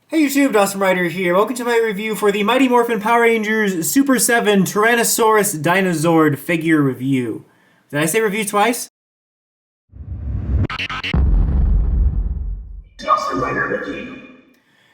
Hey YouTube, Dawson Ryder here. Welcome to my review for the Mighty Morphin Power Rangers Super 7 Tyrannosaurus Dino Zord figure review. Did I say review twice? Dawson Ryder review.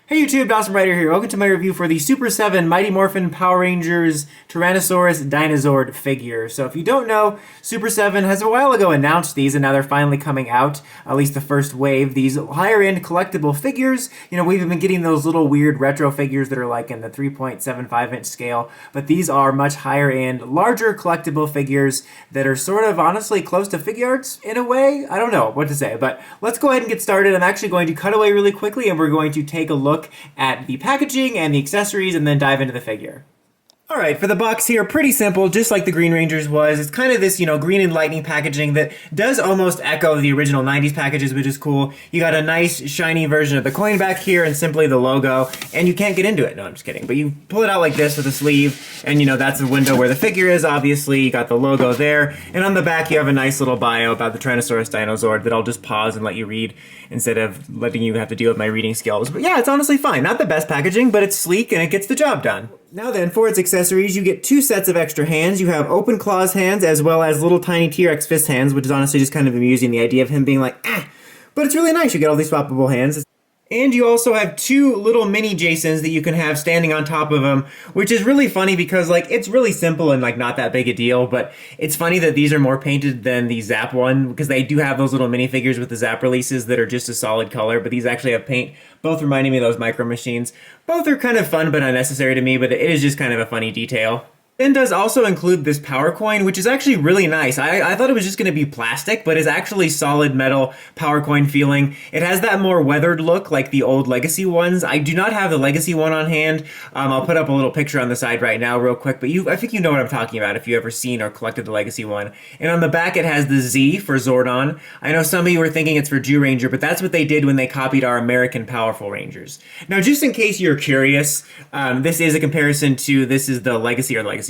Hey YouTube, Dawson Ryder here. Welcome to my review for the Super 7 Mighty Morphin Power Rangers Tyrannosaurus Dino Zord figure. So if you don't know, Super 7 has a while ago announced these and now they're finally coming out, at least the first wave. These higher end collectible figures, we've been getting those little weird retro figures that are like in the 3.75 inch scale, but these are much higher end, larger collectible figures that are sort of honestly close to figure arts in a way. I don't know what to say, but let's go ahead and get started. I'm actually going to cut away really quickly and we're going to take a look at the packaging and the accessories and then dive into the figure. Alright, for the box here, pretty simple, just like the Green Rangers was. It's kind of this, green and lightning packaging that does almost echo the original 90s packages, which is cool. You got a nice, shiny version of the coin back here and simply the logo, and you can't get into it. No, I'm just kidding. But you pull it out like this with a sleeve, and that's the window where the figure is, obviously. You got the logo there, and on the back you have a nice little bio about the Tyrannosaurus Dino Zord that I'll just pause and let you read instead of letting you have to deal with my reading skills. But yeah, it's honestly fine. Not the best packaging, but it's sleek and it gets the job done. Now then, for its accessories, you get two sets of extra hands. You have open claws hands as well as little tiny T-Rex fist hands, which is honestly just kind of amusing, the idea of him being like, ah! But it's really nice, you get all these swappable hands. And you also have two little mini Jasons that you can have standing on top of them, which is really funny because, it's really simple and, not that big a deal, but it's funny that these are more painted than the ZAP one, because they do have those little minifigures with the ZAP releases that are just a solid color, but these actually have paint, both reminding me of those Micro Machines. Both are kind of fun but unnecessary to me, but it is just kind of a funny detail. Then does also include this power coin, which is actually really nice. I thought it was just going to be plastic, but it's actually solid metal power coin feeling. It has that more weathered look like the old Legacy ones. I do not have the Legacy one on hand. I'll put up a little picture on the side right now real quick, but I think you know what I'm talking about if you ever seen or collected the Legacy one. And on the back it has the Z for Zordon. I know some of you were thinking it's for Jew-Ranger, but that's what they did when they copied our American Powerful Rangers. Now, just in case you're curious, this is a comparison to, this is the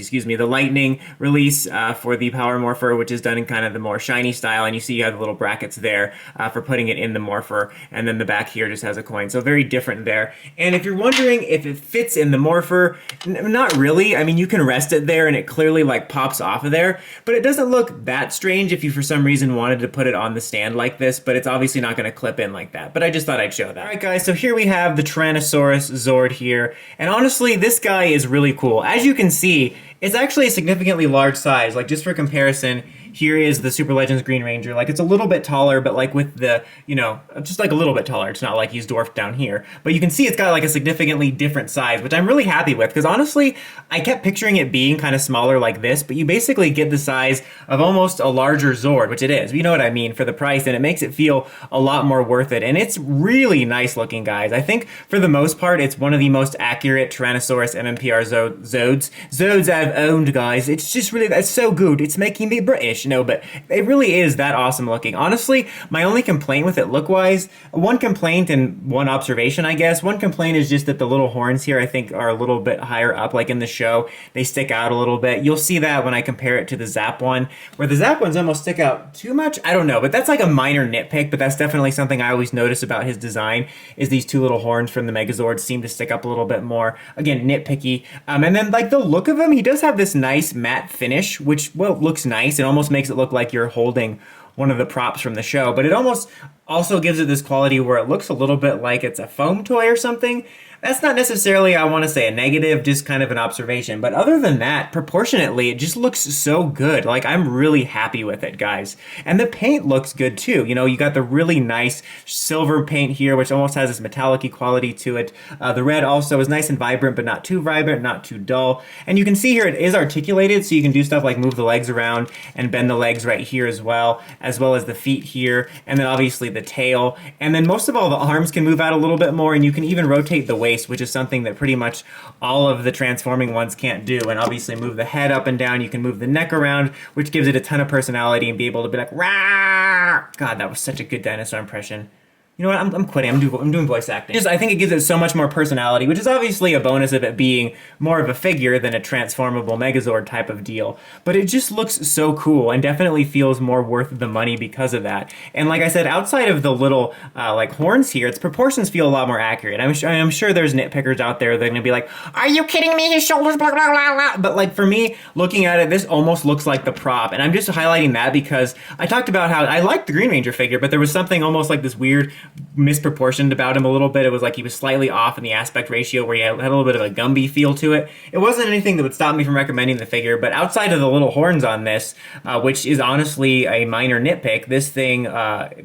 the Lightning release for the Power Morpher, which is done in kind of the more shiny style, and you see you have the little brackets there for putting it in the Morpher, and then the back here just has a coin, so very different there. And if you're wondering if it fits in the Morpher, not really. I mean, you can rest it there and it clearly pops off of there, but it doesn't look that strange if you for some reason wanted to put it on the stand like this, but it's obviously not going to clip in like that, but I just thought I'd show that. Alright guys, so here we have the Tyrannosaurus Zord here, and honestly this guy is really cool. As you can see, it's actually a significantly large size. Just for comparison, here is the Super Legends Green Ranger. It's a little bit taller, but with the, just a little bit taller. It's not like he's dwarfed down here. But you can see it's got a significantly different size, which I'm really happy with, because honestly, I kept picturing it being kind of smaller like this, but you basically get the size of almost a larger Zord, which it is. You know what I mean, for the price, and it makes it feel a lot more worth it. And it's really nice looking, guys. I think, for the most part, it's one of the most accurate Tyrannosaurus mmpr Zods I've owned, guys. It's just really, that's so good. It's making me British, but it really is that awesome looking. Honestly, my only complaint with it look-wise, one complaint and one observation, I guess. One complaint is just that the little horns here, I think, are a little bit higher up, in the show. They stick out a little bit. You'll see that when I compare it to the ZAP one, where the ZAP ones almost stick out too much. I don't know, but that's a minor nitpick, but that's definitely something I always notice about his design, is these two little horns from the Megazords seem to stick up a little bit more. Again, nitpicky. And then, the look of him, he does have this nice matte finish, which, well, looks nice. It almost makes it look like you're holding one of the props from the show, but it almost also gives it this quality where it looks a little bit like it's a foam toy or something. That's not necessarily, I want to say, a negative, just kind of an observation. But other than that, proportionately, it just looks so good. I'm really happy with it, guys. And the paint looks good, too. You got the really nice silver paint here, which almost has this metallic-y quality to it. The red also is nice and vibrant, but not too vibrant, not too dull. And you can see here it is articulated, so you can do stuff like move the legs around and bend the legs right here as well as the feet here, and then obviously the tail. And then most of all, the arms can move out a little bit more, and you can even rotate the waist, which is something that pretty much all of the transforming ones can't do. And obviously move the head up and down. You can move the neck around, which gives it a ton of personality and be able to be like, rah! God, that was such a good dinosaur impression. You know what? I'm quitting. I'm doing voice acting. Just I think it gives it so much more personality, which is obviously a bonus of it being more of a figure than a transformable Megazord type of deal. But it just looks so cool and definitely feels more worth the money because of that. And like I said, outside of the little like horns here, its proportions feel a lot more accurate. I'm sure there's nitpickers out there that are gonna be like, "Are you kidding me? His shoulders blah blah blah blah." But like for me, looking at it, this almost looks like the prop, and I'm just highlighting that because I talked about how I liked the Green Ranger figure, but there was something almost like this weird misproportioned about him a little bit. It was like he was slightly off in the aspect ratio where he had a little bit of a Gumby feel to it. It wasn't anything that would stop me from recommending the figure, but outside of the little horns on this, which is honestly a minor nitpick, this thing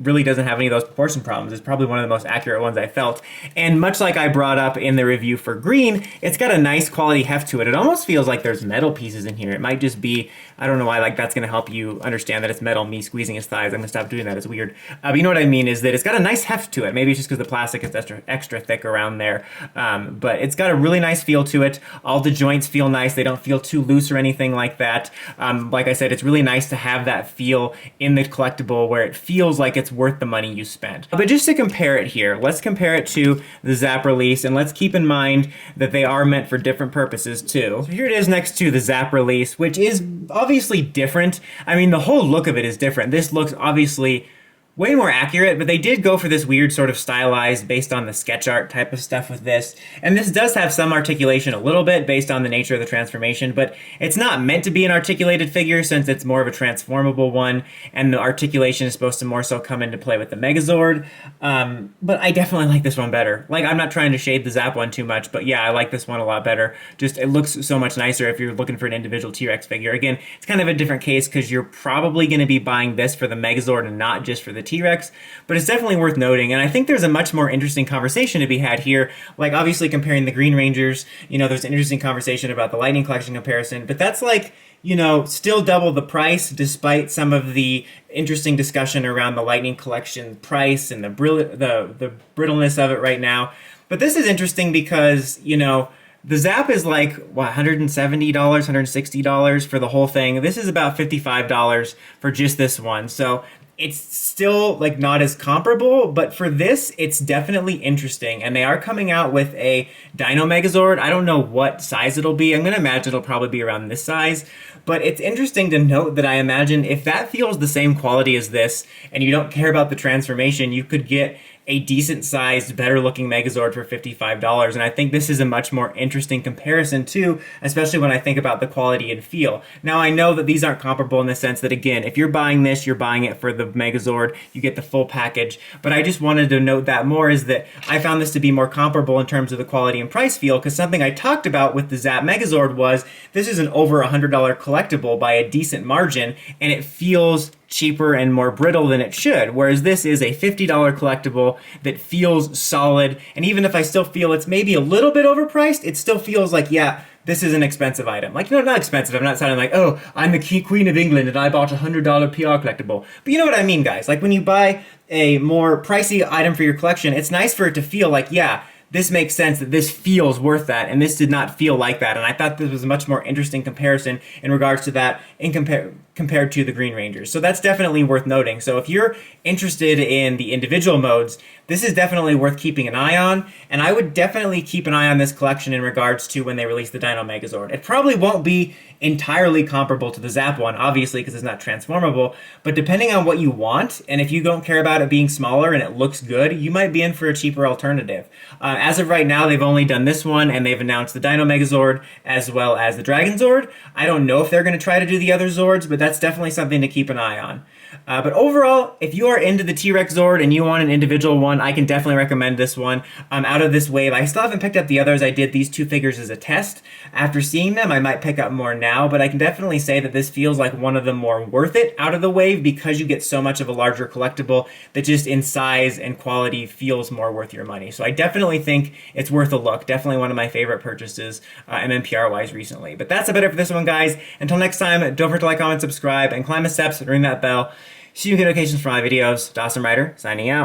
really doesn't have any of those proportion problems. It's probably one of the most accurate ones I felt. And much like I brought up in the review for Green, it's got a nice quality heft to it. It almost feels like there's metal pieces in here. It might just be, I don't know why, like that's going to help you understand that it's metal, me squeezing his thighs. I'm going to stop doing that. It's weird. But you know what I mean is that it's got a nice heft to it. Maybe it's just because the plastic is extra thick around there. But it's got a really nice feel to it. All the joints feel nice. They don't feel too loose or anything like that. Like I said, it's really nice to have that feel in the collectible where it feels like it's worth the money you spent. But just to compare it here, let's compare it to the ZAP release, and let's keep in mind that they are meant for different purposes too. So here it is next to the ZAP release, which is obviously different. I mean, the whole look of it is different. This looks obviously way more accurate, but they did go for this weird sort of stylized based on the sketch art type of stuff with this. And this does have some articulation a little bit based on the nature of the transformation, but it's not meant to be an articulated figure since it's more of a transformable one, and the articulation is supposed to more so come into play with the Megazord. But I definitely like this one better. Like, I'm not trying to shade the ZAP one too much, but yeah, I like this one a lot better. Just, it looks so much nicer if you're looking for an individual T-Rex figure. Again, it's kind of a different case because you're probably going to be buying this for the Megazord and not just for the T-Rex, but it's definitely worth noting. And I think there's a much more interesting conversation to be had here. Like, obviously comparing the Green Rangers, you know, there's an interesting conversation about the Lightning Collection comparison, but that's like, you know, still double the price despite some of the interesting discussion around the Lightning Collection price and the brittleness of it right now. But this is interesting because, you know, the ZAP is like, what, $170, $160 for the whole thing. This is about $55 for just this one. So it's still like not as comparable, but for this, it's definitely interesting. And they are coming out with a Dino Megazord. I don't know what size it'll be. I'm going to imagine it'll probably be around this size. But it's interesting to note that I imagine if that feels the same quality as this, and you don't care about the transformation, you could get a decent-sized, better-looking Megazord for $55, and I think this is a much more interesting comparison too, especially when I think about the quality and feel. Now, I know that these aren't comparable in the sense that, again, if you're buying this, you're buying it for the Megazord, you get the full package, but I just wanted to note that more is that I found this to be more comparable in terms of the quality and price feel, because something I talked about with the ZAP Megazord was this is an over $100 collectible by a decent margin, and it feels cheaper and more brittle than it should, whereas this is a $50 collectible that feels solid, and even if I still feel it's maybe a little bit overpriced, it still feels like, yeah, this is an expensive item. Like, no, not expensive, I'm not sounding like, oh, I'm the Queen of England and I bought a $100 PR collectible. But you know what I mean, guys. Like, when you buy a more pricey item for your collection, it's nice for it to feel like, yeah, this makes sense, that this feels worth that, and this did not feel like that. And I thought this was a much more interesting comparison in regards to that in compared to the Green Rangers. So that's definitely worth noting. So if you're interested in the individual modes, this is definitely worth keeping an eye on, and I would definitely keep an eye on this collection in regards to when they release the Dino Megazord. It probably won't be entirely comparable to the ZAP one, obviously, because it's not transformable, but depending on what you want, and if you don't care about it being smaller and it looks good, you might be in for a cheaper alternative. As of right now, they've only done this one, and they've announced the Dino Megazord as well as the Dragon Zord. I don't know if they're going to try to do the other Zords, but that's definitely something to keep an eye on. But overall, if you are into the T-Rex Zord and you want an individual one, I can definitely recommend this one. Out of this wave, I still haven't picked up the others. I did these two figures as a test. After seeing them, I might pick up more now, but I can definitely say that this feels like one of the more worth it out of the wave because you get so much of a larger collectible that just in size and quality feels more worth your money. So I definitely think it's worth a look. Definitely one of my favorite purchases MMPR-wise recently. But that's about it for this one, guys. Until next time, don't forget to like, comment, subscribe, and climb the steps and ring that bell. See you in notifications for my videos. Dawson Ryder, signing out.